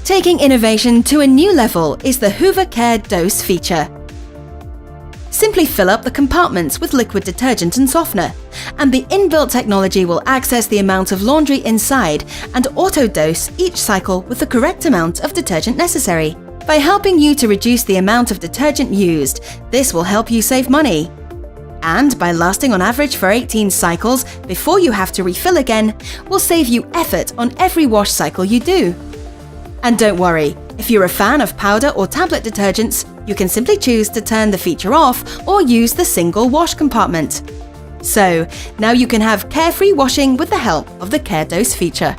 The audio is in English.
Taking innovation to a new level is the Hoover Care Dose feature. Simply fill up the compartments with liquid detergent and softener, and the inbuilt technology will access the amount of laundry inside and auto-dose each cycle with the correct amount of detergent necessary. By helping you to reduce the amount of detergent used, this will help you save money. And by lasting on average for 18 cycles before you have to refill again, will save you effort on every wash cycle you do. And don't worry, if you're a fan of powder or tablet detergents, you can simply choose to turn the feature off or use the single wash compartment. So, now you can have carefree washing with the help of the Care Dose feature.